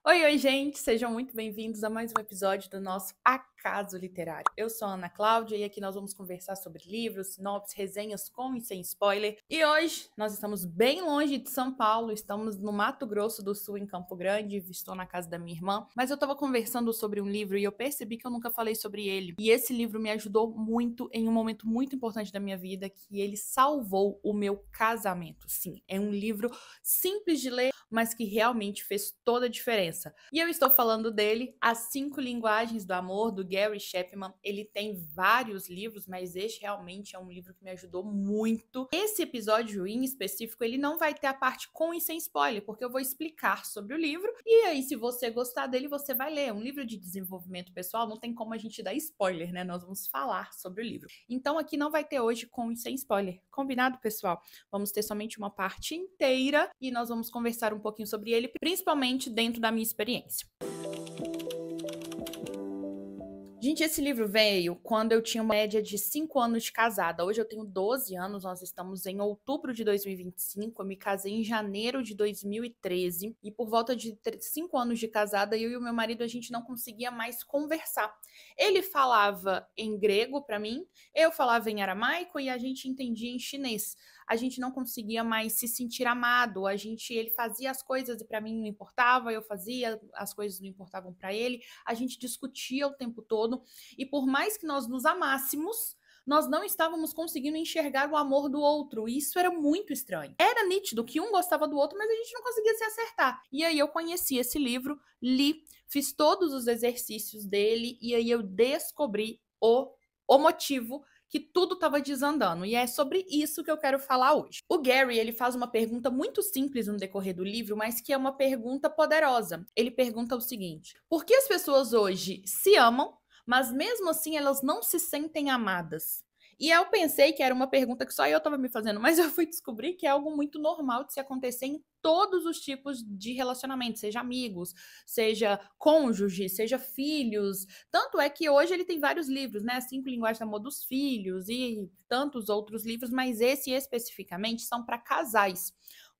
Oi, oi, gente! Sejam muito bem-vindos a mais um episódio do nosso Acaso Literário. Eu sou a Ana Cláudia e aqui nós vamos conversar sobre livros, sinopses, resenhas com e sem spoiler. E hoje nós estamos bem longe de São Paulo, estamos no Mato Grosso do Sul, em Campo Grande, estou na casa da minha irmã, mas eu estava conversando sobre um livro e eu percebi que eu nunca falei sobre ele. E esse livro me ajudou muito em um momento muito importante da minha vida, que ele salvou o meu casamento. Sim, é um livro simples de ler, mas que realmente fez toda a diferença. E eu estou falando dele, As 5 Linguagens do Amor, do Gary Chapman. Ele tem vários livros, mas este realmente é um livro que me ajudou muito. Esse episódio em específico, ele não vai ter a parte com e sem spoiler, porque eu vou explicar sobre o livro, e aí se você gostar dele, você vai ler. Um livro de desenvolvimento pessoal, não tem como a gente dar spoiler, né? Nós vamos falar sobre o livro. Então aqui não vai ter hoje com e sem spoiler. Combinado, pessoal? Vamos ter somente uma parte inteira e nós vamos conversar um pouquinho sobre ele, principalmente dentro da minha experiência. Gente, esse livro veio quando eu tinha uma média de 5 anos de casada. Hoje eu tenho 12 anos, nós estamos em outubro de 2025, eu me casei em janeiro de 2013 e por volta de 5 anos de casada, eu e o meu marido, a gente não conseguia mais conversar. Ele falava em grego para mim, eu falava em aramaico e a gente entendia em chinês. A gente não conseguia mais se sentir amado, ele fazia as coisas e para mim não importava, eu fazia, as coisas não importavam para ele, a gente discutia o tempo todo e por mais que nós nos amássemos, nós não estávamos conseguindo enxergar o amor do outro, e isso era muito estranho. Era nítido que um gostava do outro, mas a gente não conseguia se acertar. E aí eu conheci esse livro, li, fiz todos os exercícios dele e aí eu descobri o motivo que tudo estava desandando, e é sobre isso que eu quero falar hoje. O Gary, ele faz uma pergunta muito simples no decorrer do livro, mas que é uma pergunta poderosa. Ele pergunta o seguinte: por que as pessoas hoje se amam, mas mesmo assim elas não se sentem amadas? E eu pensei que era uma pergunta que só eu estava me fazendo, mas eu fui descobrir que é algo muito normal de se acontecer em todos os tipos de relacionamento, seja amigos, seja cônjuge, seja filhos. Tanto é que hoje ele tem vários livros, né? As 5 Linguagens do Amor dos Filhos e tantos outros livros, mas esse especificamente são para casais.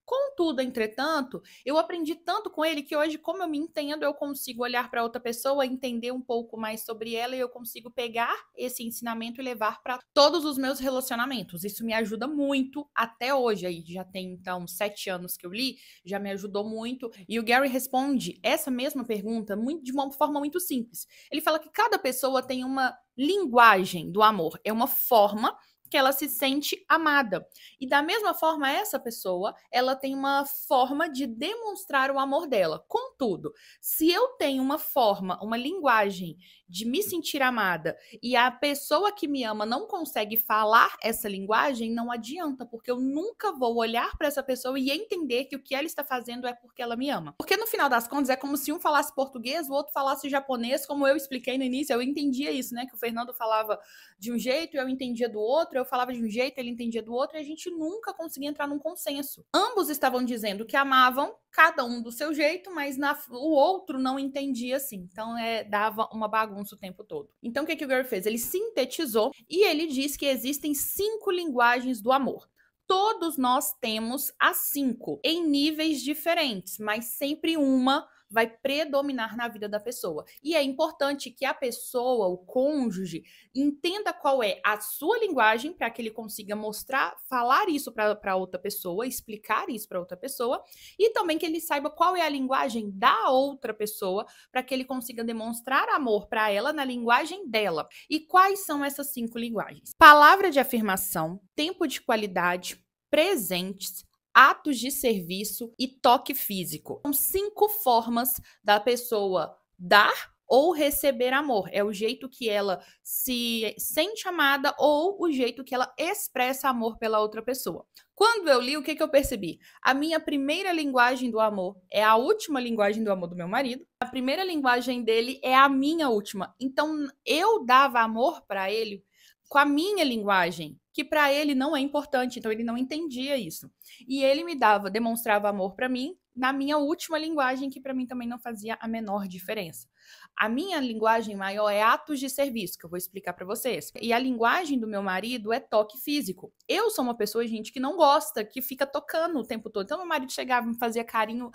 Contudo, entretanto, eu aprendi tanto com ele que hoje, como eu me entendo, eu consigo olhar para outra pessoa, entender um pouco mais sobre ela e eu consigo pegar esse ensinamento e levar para todos os meus relacionamentos. Isso me ajuda muito até hoje. Aí já tem então 7 anos que eu li, já me ajudou muito. E o Gary responde essa mesma pergunta de uma forma muito simples. Ele fala que cada pessoa tem uma linguagem do amor, é uma forma que ela se sente amada. E da mesma forma, essa pessoa, ela tem uma forma de demonstrar o amor dela. Contudo, se eu tenho uma forma, uma linguagem de me sentir amada e a pessoa que me ama não consegue falar essa linguagem, não adianta, porque eu nunca vou olhar para essa pessoa e entender que o que ela está fazendo é porque ela me ama. Porque no final das contas é como se um falasse português, o outro falasse japonês, como eu expliquei no início, eu entendia isso, né, que o Fernando falava de um jeito, eu entendia do outro, eu falava de um jeito, ele entendia do outro, e a gente nunca conseguia entrar num consenso. Ambos estavam dizendo que amavam, cada um do seu jeito, mas o outro não entendia assim. Então, dava uma bagunça o tempo todo. Então, o que o Gary fez? Ele sintetizou e ele diz que existem 5 linguagens do amor. Todos nós temos as 5 em níveis diferentes, mas sempre uma vai predominar na vida da pessoa. E é importante que a pessoa, o cônjuge, entenda qual é a sua linguagem para que ele consiga mostrar, falar isso para outra pessoa, explicar isso para outra pessoa, e também que ele saiba qual é a linguagem da outra pessoa para que ele consiga demonstrar amor para ela na linguagem dela. E quais são essas 5 linguagens? Palavra de afirmação, tempo de qualidade, presentes, atos de serviço e toque físico. São 5 formas da pessoa dar ou receber amor. É o jeito que ela se sente amada ou o jeito que ela expressa amor pela outra pessoa. Quando eu li, o que eu percebi? A minha primeira linguagem do amor é a última linguagem do amor do meu marido. A primeira linguagem dele é a minha última. Então, eu dava amor para ele com a minha linguagem, que para ele não é importante, então ele não entendia isso. E ele demonstrava amor para mim na minha última linguagem, que para mim também não fazia a menor diferença. A minha linguagem maior é atos de serviço, que eu vou explicar para vocês. E a linguagem do meu marido é toque físico. Eu sou uma pessoa, gente, que não gosta, que fica tocando o tempo todo. Então, meu marido chegava e me fazia carinho.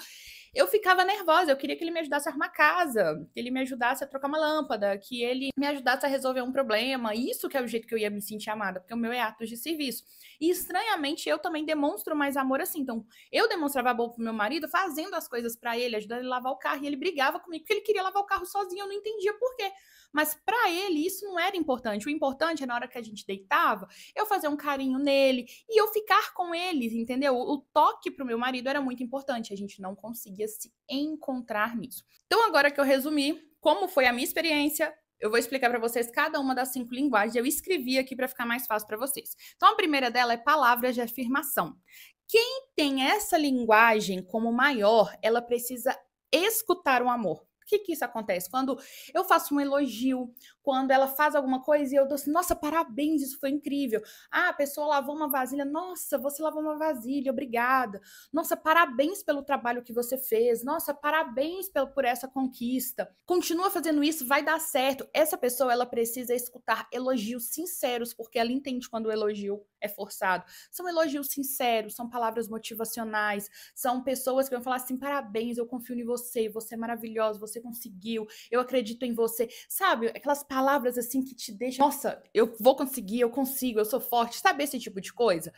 eu ficava nervosa, eu queria que ele me ajudasse a arrumar casa, que ele me ajudasse a trocar uma lâmpada, que ele me ajudasse a resolver um problema. Isso que é o jeito que eu ia me sentir amada, porque o meu é atos de serviço. E estranhamente eu também demonstro mais amor assim. Então, eu demonstrava amor pro meu marido fazendo as coisas para ele, ajudando ele a lavar o carro, e ele brigava comigo porque ele queria lavar o carro sozinho, eu não entendia por quê. Mas para ele isso não era importante. O importante é na hora que a gente deitava, eu fazer um carinho nele e eu ficar com ele, entendeu? O toque pro meu marido era muito importante. A gente não conseguia se encontrar nisso. Então, agora que eu resumi como foi a minha experiência, eu vou explicar para vocês cada uma das 5 linguagens. Eu escrevi aqui para ficar mais fácil para vocês. Então, a primeira dela é palavras de afirmação. Quem tem essa linguagem como maior, ela precisa escutar o amor. Por que isso acontece? Quando eu faço um elogio, quando ela faz alguma coisa e eu dou assim, nossa, parabéns, isso foi incrível. Ah, a pessoa lavou uma vasilha, nossa, você lavou uma vasilha, obrigada. Nossa, parabéns pelo trabalho que você fez. Nossa, parabéns por essa conquista. Continua fazendo isso, vai dar certo. Essa pessoa, ela precisa escutar elogios sinceros, porque ela entende quando o elogio é forçado. São elogios sinceros, são palavras motivacionais, são pessoas que vão falar assim, parabéns, eu confio em você, você é maravilhosa, você conseguiu, eu acredito em você. Sabe, aquelas palavras assim que te deixam, nossa, eu vou conseguir, eu consigo, eu sou forte. Sabe esse tipo de coisa?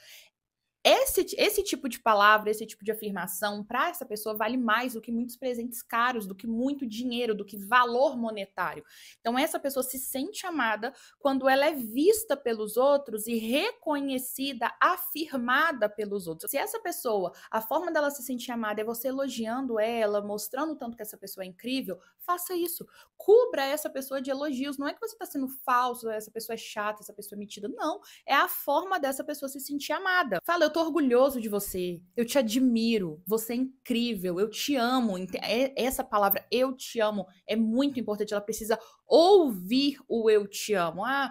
Esse tipo de palavra, esse tipo de afirmação, para essa pessoa vale mais do que muitos presentes caros, do que muito dinheiro, do que valor monetário. Então, essa pessoa se sente amada quando ela é vista pelos outros e reconhecida, afirmada pelos outros. Se essa pessoa, a forma dela se sentir amada é você elogiando ela, mostrando o tanto que essa pessoa é incrível, faça isso. Cubra essa pessoa de elogios. Não é que você está sendo falso, essa pessoa é chata, essa pessoa é metida. Não. É a forma dessa pessoa se sentir amada. Fala, eu tô orgulhoso de você, eu te admiro, você é incrível, eu te amo. Essa palavra, eu te amo, é muito importante, ela precisa ouvir o eu te amo. Ah,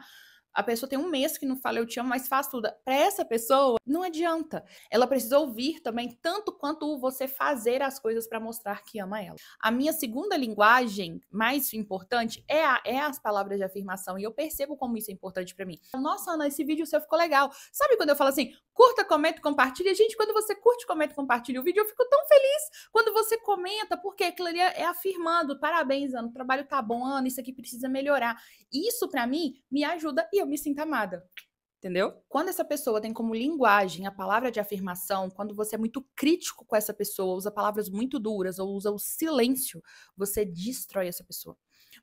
a pessoa tem um mês que não fala eu te amo, mas faz tudo. Para essa pessoa, não adianta. Ela precisa ouvir também, tanto quanto você fazer as coisas para mostrar que ama ela. A minha segunda linguagem mais importante é as palavras de afirmação. E eu percebo como isso é importante para mim. Nossa, Ana, esse vídeo seu ficou legal. Sabe quando eu falo assim, curta, comenta, compartilha? Gente, quando você curte, comenta, compartilha o vídeo, eu fico tão feliz quando você comenta, porque aquilo ali é afirmando, parabéns, Ana, o trabalho tá bom, Ana, isso aqui precisa melhorar. Isso, para mim, me ajuda e eu me sinto amada. Entendeu? Quando essa pessoa tem como linguagem a palavra de afirmação, quando você é muito crítico com essa pessoa, usa palavras muito duras ou usa o silêncio, você destrói essa pessoa.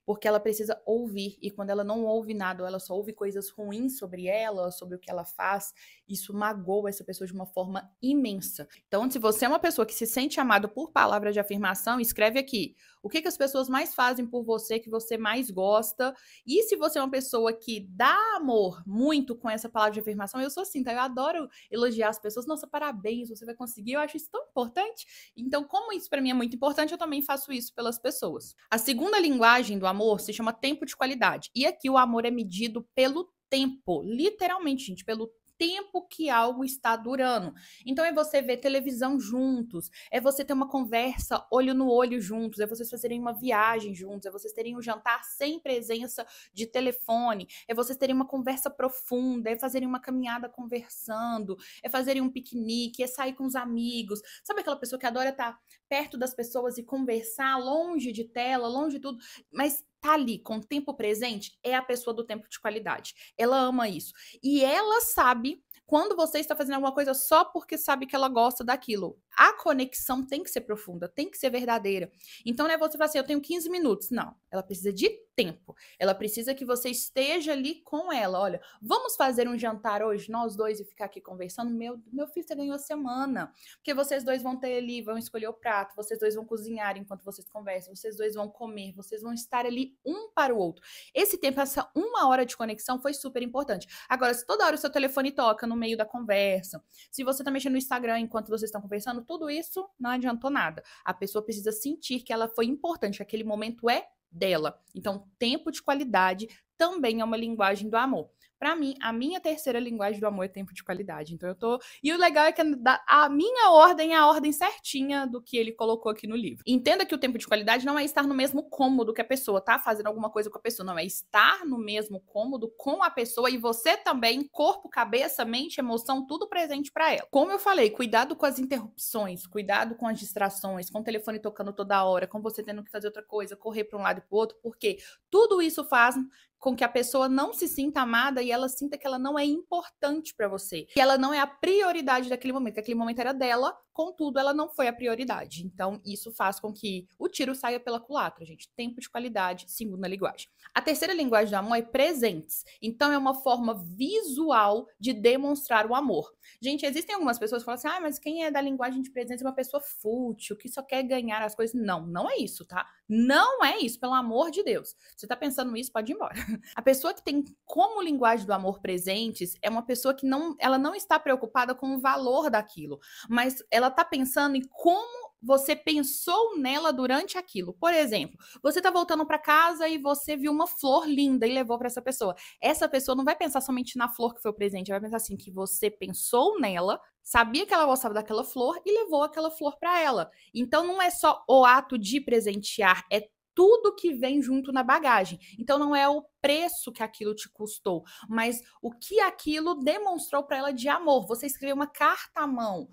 Porque ela precisa ouvir, e quando ela não ouve nada, ou ela só ouve coisas ruins sobre ela, sobre o que ela faz, isso magoa essa pessoa de uma forma imensa. Então, se você é uma pessoa que se sente amada por palavras de afirmação, escreve aqui. O que as pessoas mais fazem por você, que você mais gosta? E se você é uma pessoa que dá amor muito com essa palavra de afirmação, eu sou assim, tá? Eu adoro elogiar as pessoas. Nossa, parabéns, você vai conseguir. Eu acho isso tão importante. Então, como isso para mim é muito importante, eu também faço isso pelas pessoas. A segunda linguagem do amor se chama tempo de qualidade. E aqui o amor é medido pelo tempo, literalmente, gente, pelo tempo que algo está durando. Então é você ver televisão juntos, é você ter uma conversa olho no olho juntos, é vocês fazerem uma viagem juntos, é vocês terem um jantar sem presença de telefone, é vocês terem uma conversa profunda, é fazerem uma caminhada conversando, é fazerem um piquenique, é sair com os amigos. Sabe aquela pessoa que adora estar perto das pessoas e conversar, longe de tela, longe de tudo, mas tá ali com o tempo presente? É a pessoa do tempo de qualidade. Ela ama isso. E ela sabe quando você está fazendo alguma coisa só porque sabe que ela gosta daquilo. A conexão tem que ser profunda, tem que ser verdadeira. Então, não é você falar assim, eu tenho 15 minutos. Não, ela precisa de tempo. Ela precisa que você esteja ali com ela. Olha, vamos fazer um jantar hoje, nós dois, e ficar aqui conversando? Meu filho, você ganhou a semana. Porque vocês dois vão ter ali, vão escolher o prato, vocês dois vão cozinhar enquanto vocês conversam, vocês dois vão comer, vocês vão estar ali um para o outro. Esse tempo, essa 1 hora de conexão foi super importante. Agora, se toda hora o seu telefone toca no meio da conversa, se você tá mexendo no Instagram enquanto vocês estão conversando, tudo isso não adiantou nada. A pessoa precisa sentir que ela foi importante, que aquele momento é dela. Então, tempo de qualidade também é uma linguagem do amor. Pra mim, a minha terceira linguagem do amor é tempo de qualidade. Então eu tô. E o legal é que a minha ordem é a ordem certinha do que ele colocou aqui no livro. Entenda que o tempo de qualidade não é estar no mesmo cômodo que a pessoa, tá? Fazendo alguma coisa com a pessoa. Não, é estar no mesmo cômodo com a pessoa e você também, corpo, cabeça, mente, emoção, tudo presente pra ela. Como eu falei, cuidado com as interrupções, cuidado com as distrações, com o telefone tocando toda hora, com você tendo que fazer outra coisa, correr pra um lado e pro outro, porque tudo isso faz com que a pessoa não se sinta amada e ela sinta que ela não é importante pra você, que ela não é a prioridade daquele momento, que aquele momento era dela, contudo, ela não foi a prioridade. Então, isso faz com que o tiro saia pela culatra, gente. Tempo de qualidade, segunda linguagem. A terceira linguagem do amor é presentes. Então, é uma forma visual de demonstrar o amor. Gente, existem algumas pessoas que falam assim, mas quem é da linguagem de presentes é uma pessoa fútil, que só quer ganhar as coisas. Não, não é isso, tá? Não é isso, pelo amor de Deus. Você tá pensando nisso, pode ir embora. A pessoa que tem como linguagem do amor presentes é uma pessoa que ela não está preocupada com o valor daquilo, mas ela tá pensando em como você pensou nela durante aquilo. Por exemplo, você tá voltando para casa e você viu uma flor linda e levou para essa pessoa. Essa pessoa não vai pensar somente na flor que foi o presente, ela vai pensar assim que você pensou nela, sabia que ela gostava daquela flor e levou aquela flor para ela. Então não é só o ato de presentear, é tudo que vem junto na bagagem. Então não é o preço que aquilo te custou, mas o que aquilo demonstrou para ela de amor. Você escreveu uma carta à mão,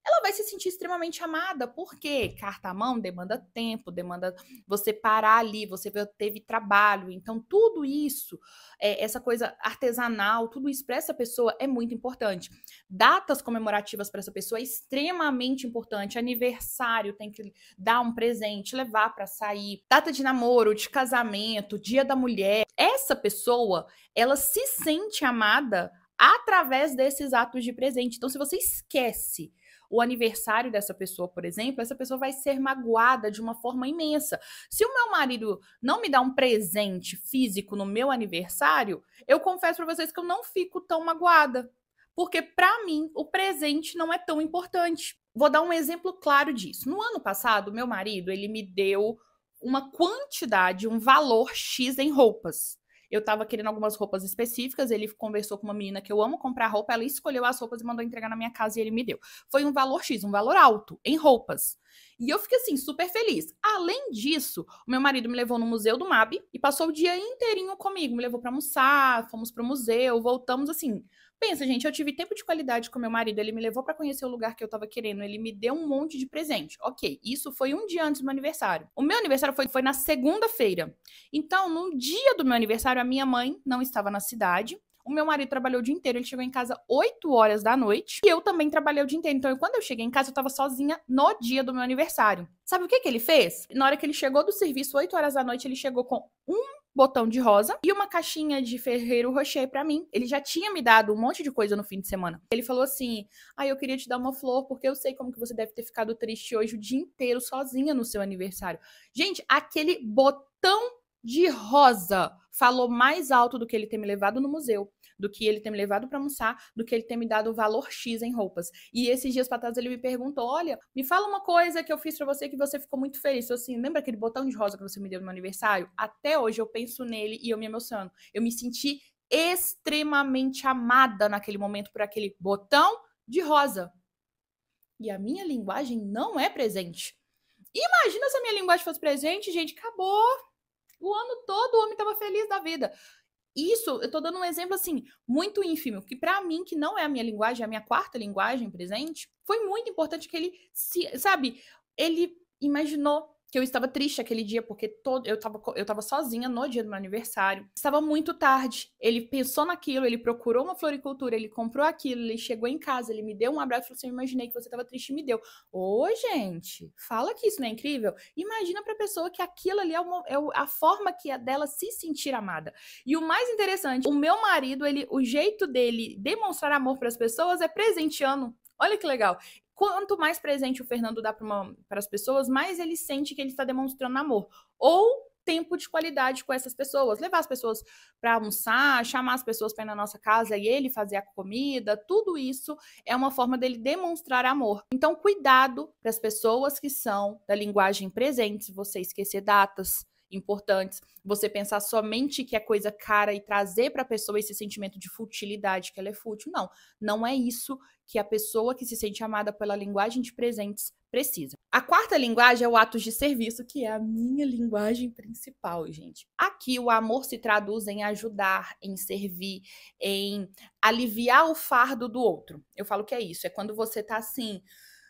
ela vai se sentir extremamente amada, porque carta à mão demanda tempo, demanda você parar ali, você teve trabalho, então tudo isso, essa coisa artesanal, tudo isso para essa pessoa é muito importante. Datas comemorativas para essa pessoa é extremamente importante, aniversário tem que dar um presente, levar para sair, data de namoro, de casamento, dia da mulher, essa pessoa, ela se sente amada através desses atos de presente. Então, se você esquece o aniversário dessa pessoa, por exemplo, essa pessoa vai ser magoada de uma forma imensa. Se o meu marido não me dá um presente físico no meu aniversário, eu confesso para vocês que eu não fico tão magoada, porque para mim o presente não é tão importante. Vou dar um exemplo claro disso. No ano passado, meu marido, ele me deu uma quantidade, um valor X em roupas. Eu tava querendo algumas roupas específicas, ele conversou com uma menina que eu amo comprar roupa, ela escolheu as roupas e mandou entregar na minha casa e ele me deu. Foi um valor X, um valor alto, em roupas. E eu fiquei assim, super feliz. Além disso, o meu marido me levou no Museu do MAB e passou o dia inteirinho comigo, me levou para almoçar, fomos pro museu, voltamos assim. Pensa, gente, eu tive tempo de qualidade com meu marido, ele me levou para conhecer o lugar que eu tava querendo, ele me deu um monte de presente. Ok, isso foi um dia antes do meu aniversário. O meu aniversário foi na segunda-feira. Então, no dia do meu aniversário, a minha mãe não estava na cidade. O meu marido trabalhou o dia inteiro, ele chegou em casa 8 horas da noite. E eu também trabalhei o dia inteiro. Então, quando eu cheguei em casa, eu tava sozinha no dia do meu aniversário. Sabe o que ele fez? Na hora que ele chegou do serviço, 8 horas da noite, ele chegou com um botão de rosa e uma caixinha de Ferreiro Rocher pra mim. Ele já tinha me dado um monte de coisa no fim de semana. Ele falou assim, eu queria te dar uma flor porque eu sei como que você deve ter ficado triste hoje o dia inteiro sozinha no seu aniversário. Gente, aquele botão de rosa falou mais alto do que ele ter me levado no museu, do que ele ter me levado para almoçar, do que ele ter me dado o valor X em roupas. E esses dias pra trás ele me perguntou, olha, me fala uma coisa que eu fiz pra você que você ficou muito feliz. Eu assim, lembra aquele botão de rosa que você me deu no meu aniversário? Até hoje eu penso nele e eu me emociono. Eu me senti extremamente amada naquele momento por aquele botão de rosa. E a minha linguagem não é presente. Imagina se a minha linguagem fosse presente, gente, acabou. O ano todo o homem tava feliz da vida. Isso, eu tô dando um exemplo, assim, muito ínfimo, que pra mim, que não é a minha linguagem, é a minha quarta linguagem presente, foi muito importante que ele, sabe, ele imaginou que eu estava triste aquele dia, porque eu tava sozinha no dia do meu aniversário. Estava muito tarde. Ele pensou naquilo, ele procurou uma floricultura, ele comprou aquilo, ele chegou em casa, ele me deu um abraço e falou assim, eu imaginei que você estava triste e me deu. Ô, gente, fala que isso não é incrível? Imagina pra pessoa que aquilo ali é a forma que é dela se sentir amada. E o mais interessante, o meu marido, o jeito dele demonstrar amor para as pessoas é presenteando. Olha que legal. Quanto mais presente o Fernando dá para as pessoas, mais ele sente que ele está demonstrando amor. Ou tempo de qualidade com essas pessoas. Levar as pessoas para almoçar, chamar as pessoas para ir na nossa casa e ele fazer a comida. Tudo isso é uma forma dele demonstrar amor. Então, cuidado para as pessoas que são da linguagem presente, se você esquecer datas importantes, você pensar somente que é coisa cara e trazer para a pessoa esse sentimento de futilidade, que ela é fútil. Não, não é isso que a pessoa que se sente amada pela linguagem de presentes precisa. A quarta linguagem é o ato de serviço, que é a minha linguagem principal, gente. Aqui o amor se traduz em ajudar, em servir, em aliviar o fardo do outro. Eu falo que é isso, é quando você tá assim,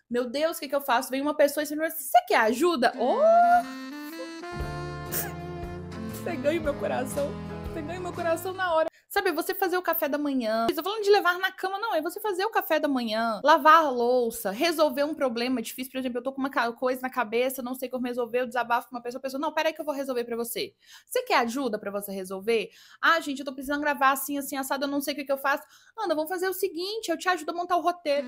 meu Deus, o que eu faço? Vem uma pessoa e você quer ajuda? Oh! Você ganha o meu coração. Você ganha o meu coração na hora. Sabe, você fazer o café da manhã. Não tô falando de levar na cama, não. É você fazer o café da manhã, lavar a louça, resolver um problema difícil. Por exemplo, eu tô com uma coisa na cabeça, não sei como resolver, eu desabafo com uma pessoa, a pessoa, não, peraí que eu vou resolver pra você. Você quer ajuda pra você resolver? Ah, gente, eu tô precisando gravar assim, assim, assado, eu não sei o que eu faço. Ana, vamos fazer o seguinte, eu te ajudo a montar o roteiro.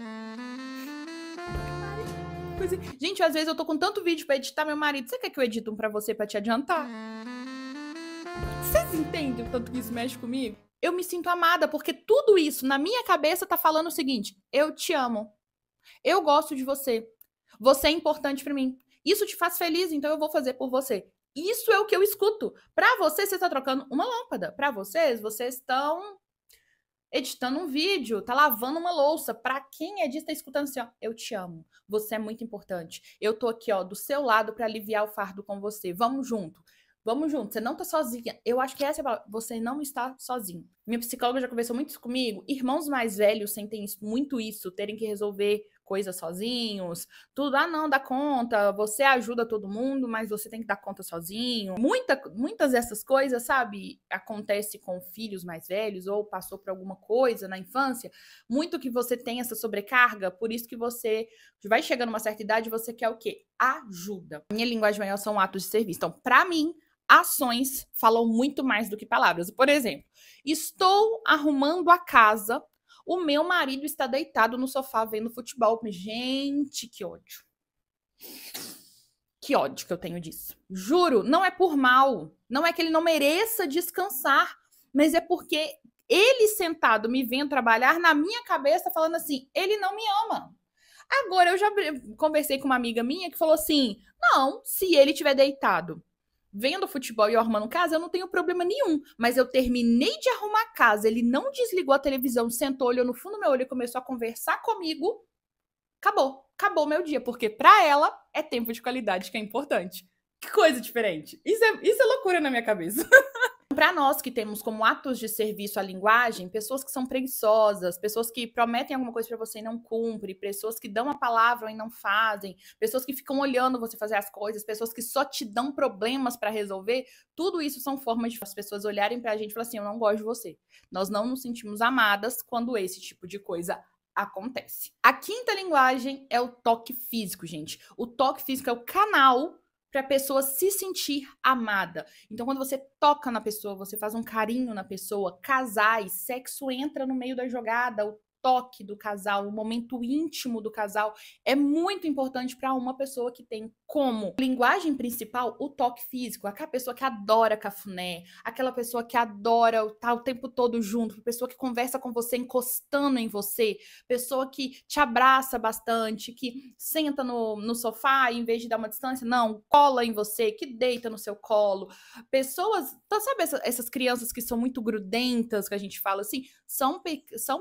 Gente, às vezes eu tô com tanto vídeo pra editar, meu marido, você quer que eu edite um pra você pra te adiantar? Vocês entendem o tanto que isso mexe comigo? Eu me sinto amada, porque tudo isso na minha cabeça tá falando o seguinte: eu te amo. Eu gosto de você. Você é importante pra mim. Isso te faz feliz, então eu vou fazer por você. Isso é o que eu escuto. Pra você, você tá trocando uma lâmpada. Pra vocês estão editando um vídeo, tá lavando uma louça. Pra quem é disso, tá escutando assim, ó, eu te amo. Você é muito importante. Eu tô aqui, ó, do seu lado pra aliviar o fardo com você. Vamos junto. Vamos junto, você não tá sozinha. Eu acho que essa é a palavra. Você não está sozinho. Minha psicóloga já conversou muito isso comigo. Irmãos mais velhos sentem muito isso, terem que resolver coisas sozinhos. Tudo, ah, não, dá conta. Você ajuda todo mundo, mas você tem que dar conta sozinho. Muitas dessas coisas, sabe, acontece com filhos mais velhos ou passou por alguma coisa na infância. Muito que você tem essa sobrecarga, por isso que você vai chegando uma certa idade, você quer o quê? Ajuda. Minha linguagem maior são atos de serviço. Então, pra mim, ações falam muito mais do que palavras. Por exemplo, estou arrumando a casa, o meu marido está deitado no sofá vendo futebol. Gente, que ódio. Que ódio que eu tenho disso. Juro, não é por mal. Não é que ele não mereça descansar, mas é porque ele sentado me vendo trabalhar, na minha cabeça falando assim, ele não me ama. Agora, eu já conversei com uma amiga minha que falou assim, não, se ele estiver deitado vendo futebol e eu arrumando casa, eu não tenho problema nenhum. Mas eu terminei de arrumar a casa, ele não desligou a televisão, sentou, olhou no fundo do meu olho e começou a conversar comigo. Acabou meu dia, porque pra ela é tempo de qualidade que é importante. Que coisa diferente. Isso é loucura na minha cabeça. Para nós que temos como atos de serviço a linguagem, pessoas que são preguiçosas, pessoas que prometem alguma coisa para você e não cumprem, pessoas que dão a palavra e não fazem, pessoas que ficam olhando você fazer as coisas, pessoas que só te dão problemas para resolver, tudo isso são formas de as pessoas olharem para a gente e falar assim, eu não gosto de você. Nós não nos sentimos amadas quando esse tipo de coisa acontece. A quinta linguagem é o toque físico, gente. O toque físico é o canal para a pessoa se sentir amada. Então, quando você toca na pessoa, você faz um carinho na pessoa, casais, sexo entra no meio da jogada, o toque do casal, o momento íntimo do casal é muito importante para uma pessoa que tem como linguagem principal o toque físico, aquela pessoa que adora cafuné, aquela pessoa que adora estar o tempo todo junto, pessoa que conversa com você encostando em você, pessoa que te abraça bastante, que senta no sofá e em vez de dar uma distância, não, cola em você, que deita no seu colo. Pessoas, sabe essas crianças que são muito grudentas, que a gente fala assim, são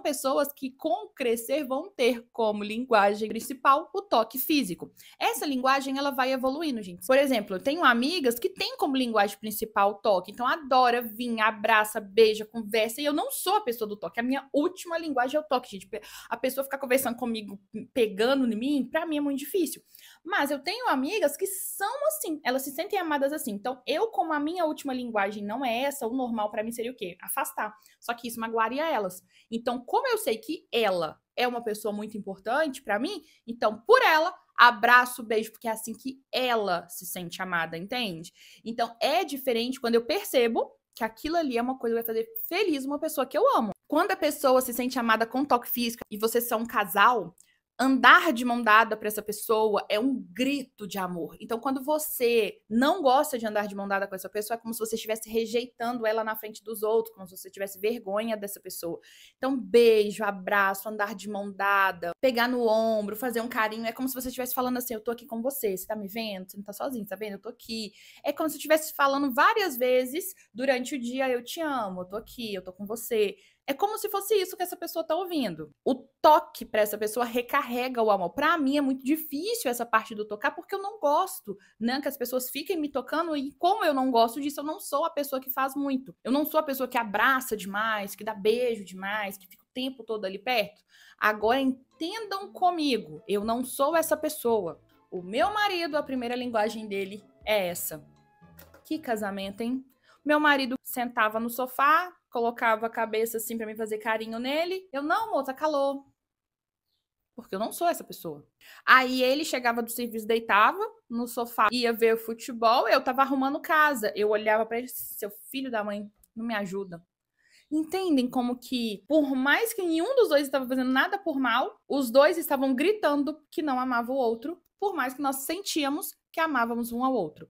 pessoas que com o crescer vão ter como linguagem principal o toque físico. Essa linguagem, ela vai evoluindo, gente. Por exemplo, eu tenho amigas que têm como linguagem principal o toque, então adora vir, abraça, beija, conversa, e eu não sou a pessoa do toque, a minha última linguagem é o toque, gente. A pessoa ficar conversando comigo, pegando em mim, pra mim é muito difícil. Mas eu tenho amigas que são assim, elas se sentem amadas assim. Então, eu, como a minha última linguagem não é essa, o normal pra mim seria o quê? Afastar. Só que isso magoaria elas. Então, como eu sei que ela é uma pessoa muito importante pra mim, então, por ela, abraço, beijo, porque é assim que ela se sente amada, entende? Então, é diferente quando eu percebo que aquilo ali é uma coisa que vai fazer feliz uma pessoa que eu amo. Quando a pessoa se sente amada com toque físico e vocês são um casal, Andar de mão dada para essa pessoa é um grito de amor. Então, quando você não gosta de andar de mão dada com essa pessoa, é como se você estivesse rejeitando ela na frente dos outros, como se você tivesse vergonha dessa pessoa. Então, beijo, abraço, andar de mão dada, pegar no ombro, fazer um carinho, é como se você estivesse falando assim: eu tô aqui com você, você tá me vendo? Você não tá sozinho, tá vendo? Eu tô aqui. É como se estivesse falando várias vezes durante o dia: eu te amo, eu tô aqui, eu tô com você. É como se fosse isso que essa pessoa tá ouvindo. O toque para essa pessoa recarrega o amor. Para mim é muito difícil essa parte do tocar, porque eu não gosto, né, que as pessoas fiquem me tocando, e como eu não gosto disso, eu não sou a pessoa que faz muito. Eu não sou a pessoa que abraça demais, que dá beijo demais, que fica o tempo todo ali perto. Agora entendam comigo, eu não sou essa pessoa. O meu marido, a primeira linguagem dele é essa. Que casamento, hein? Meu marido sentava no sofá, colocava a cabeça assim pra mim fazer carinho nele. Eu, não, amor, tá calor. Porque eu não sou essa pessoa. Aí ele chegava do serviço, deitava no sofá, ia ver futebol, eu tava arrumando casa. Eu olhava pra ele: seu filho da mãe, não me ajuda. Entendem como que, por mais que nenhum dos dois estava fazendo nada por mal, os dois estavam gritando que não amavam o outro, por mais que nós sentíamos que amávamos um ao outro.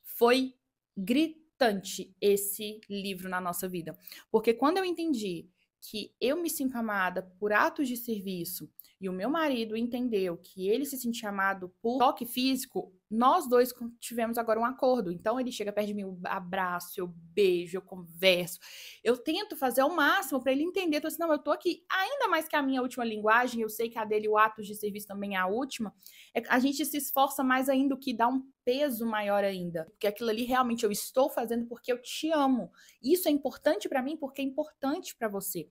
Foi gritante esse livro na nossa vida. Porque quando eu entendi que eu me sinto amada por atos de serviço e o meu marido entendeu que ele se sentia amado por toque físico, nós dois tivemos agora um acordo. Então ele chega perto de mim, eu abraço, eu beijo, eu converso. Eu tento fazer ao máximo para ele entender. Então, assim, não, eu tô aqui. Ainda mais que a minha última linguagem, eu sei que a dele, o atos de serviço também é a última. A gente se esforça mais ainda, o que dá um peso maior ainda. Porque aquilo ali realmente eu estou fazendo porque eu te amo. Isso é importante para mim porque é importante para você.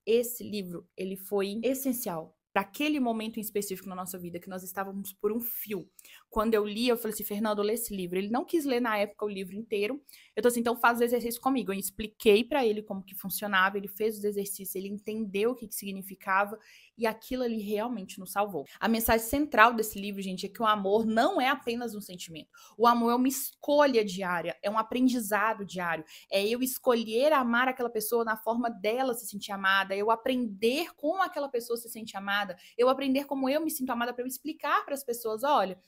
Esse livro, ele foi essencial para aquele momento em específico na nossa vida, que nós estávamos por um fio. Quando eu li, eu falei assim: Fernando, lê esse livro. Ele não quis ler na época o livro inteiro. Eu tô assim: então faz o exercício comigo. Eu expliquei para ele como que funcionava, ele fez os exercícios, ele entendeu o que significava, e aquilo ali realmente nos salvou. A mensagem central desse livro, gente, é que o amor não é apenas um sentimento. O amor é uma escolha diária, é um aprendizado diário. É eu escolher amar aquela pessoa na forma dela se sentir amada, eu aprender como aquela pessoa se sente amada, eu aprender como eu me sinto amada, para eu explicar para as pessoas: olha,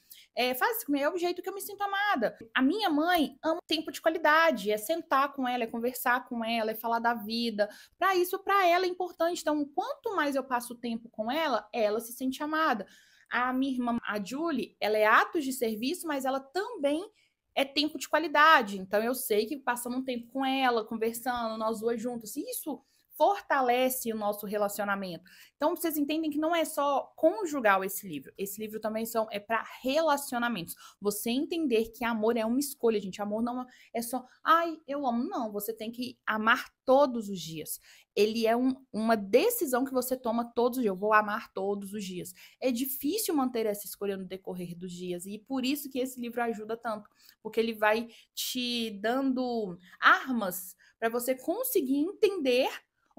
faz comigo, é o jeito que eu me sinto amada. A minha mãe ama tempo de qualidade, é sentar com ela, é conversar com ela, é falar da vida. Para isso, para ela é importante. Então, quanto mais eu passo tempo com ela se sente amada. A minha irmã, a Julie, ela é atos de serviço, mas ela também é tempo de qualidade. Então, eu sei que passando um tempo com ela, conversando, nós duas juntas, isso fortalece o nosso relacionamento. Então, vocês entendem que não é só conjugal esse livro. Esse livro também é para relacionamentos. Você entender que amor é uma escolha, gente. Amor não é só, ai, eu amo. Não, você tem que amar todos os dias. Ele é uma decisão que você toma todos os dias. Eu vou amar todos os dias. É difícil manter essa escolha no decorrer dos dias. E por isso que esse livro ajuda tanto. Porque ele vai te dando armas para você conseguir entender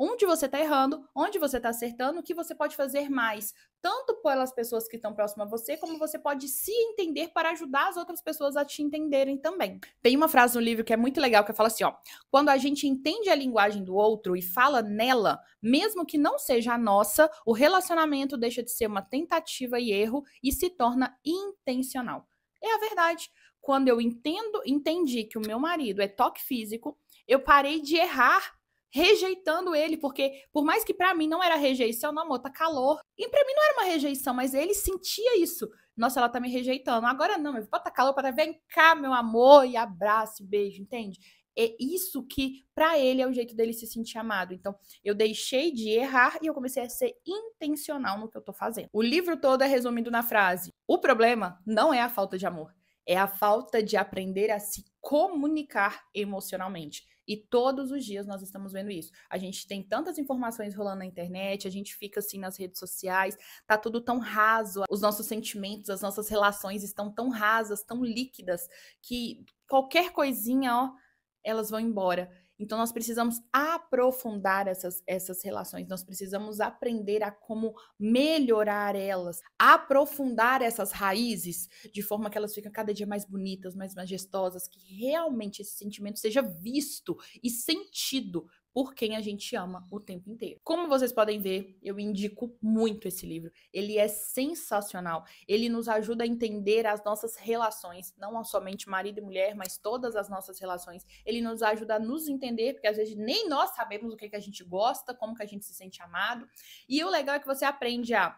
onde você está errando, onde você está acertando, o que você pode fazer mais, tanto pelas pessoas que estão próximas a você, como você pode se entender para ajudar as outras pessoas a te entenderem também. Tem uma frase no livro que é muito legal, que fala assim, ó: quando a gente entende a linguagem do outro e fala nela, mesmo que não seja a nossa, o relacionamento deixa de ser uma tentativa e erro e se torna intencional. É a verdade. Quando eu entendi que o meu marido é toque físico, eu parei de errar rejeitando ele, porque por mais que para mim não era rejeição, não, amor, tá calor. E para mim não era uma rejeição, mas ele sentia isso. Nossa, ela tá me rejeitando. Agora não, meu, tá calor, para vem cá, meu amor, e abraço, beijo, entende? É isso que para ele é o jeito dele se sentir amado. Então, eu deixei de errar e eu comecei a ser intencional no que eu tô fazendo. O livro todo é resumido na frase: o problema não é a falta de amor, é a falta de aprender a se comunicar emocionalmente. E todos os dias nós estamos vendo isso. A gente tem tantas informações rolando na internet, a gente fica assim nas redes sociais, tá tudo tão raso, os nossos sentimentos, as nossas relações estão tão rasas, tão líquidas, que qualquer coisinha, ó, elas vão embora. Então, nós precisamos aprofundar essas relações, nós precisamos aprender a como melhorar elas, aprofundar essas raízes, de forma que elas ficam cada dia mais bonitas, mais majestosas, que realmente esse sentimento seja visto e sentido por quem a gente ama o tempo inteiro. Como vocês podem ver, eu indico muito esse livro. Ele é sensacional. Ele nos ajuda a entender as nossas relações, não somente marido e mulher, mas todas as nossas relações. Ele nos ajuda a nos entender, porque às vezes nem nós sabemos o que a gente gosta, como que a gente se sente amado. E o legal é que você aprende a...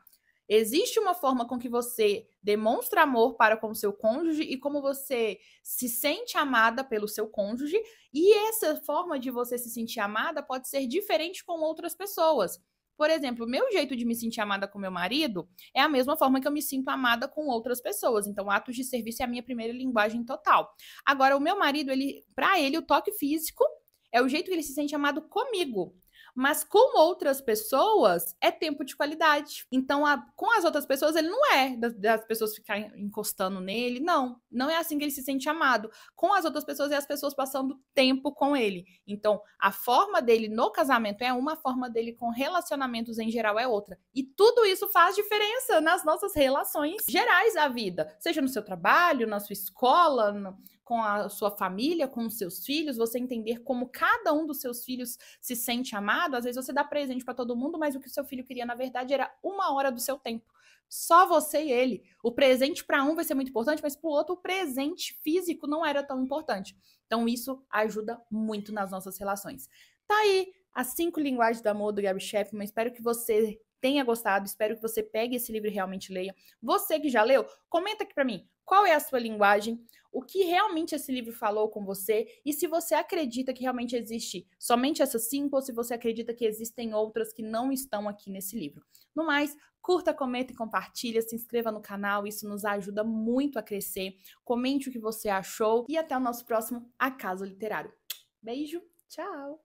Existe uma forma com que você demonstra amor para com o seu cônjuge e como você se sente amada pelo seu cônjuge, e essa forma de você se sentir amada pode ser diferente com outras pessoas. Por exemplo, o meu jeito de me sentir amada com meu marido é a mesma forma que eu me sinto amada com outras pessoas. Então, atos de serviço é a minha primeira linguagem total. Agora, o meu marido, para ele, o toque físico é o jeito que ele se sente amado comigo. Mas com outras pessoas é tempo de qualidade. Então, com as outras pessoas, ele não é das pessoas ficarem encostando nele. Não é assim que ele se sente amado. Com as outras pessoas, é as pessoas passando tempo com ele. Então, a forma dele no casamento é uma, a forma dele com relacionamentos em geral é outra. E tudo isso faz diferença nas nossas relações gerais da vida. Seja no seu trabalho, na sua escola, com a sua família, com os seus filhos, você entender como cada um dos seus filhos se sente amado. Às vezes você dá presente para todo mundo, mas o que o seu filho queria, na verdade, era 1 hora do seu tempo. Só você e ele. O presente para um vai ser muito importante, mas para o outro, o presente físico não era tão importante. Então, isso ajuda muito nas nossas relações. Tá aí as 5 linguagens do amor do Gary Chapman. Espero que você tenha gostado, espero que você pegue esse livro e realmente leia. Você que já leu, comenta aqui para mim qual é a sua linguagem, o que realmente esse livro falou com você e se você acredita que realmente existe somente essas 5 ou se você acredita que existem outras que não estão aqui nesse livro. No mais, curta, comenta e compartilha, se inscreva no canal, isso nos ajuda muito a crescer. Comente o que você achou e até o nosso próximo Acaso Literário. Beijo, tchau!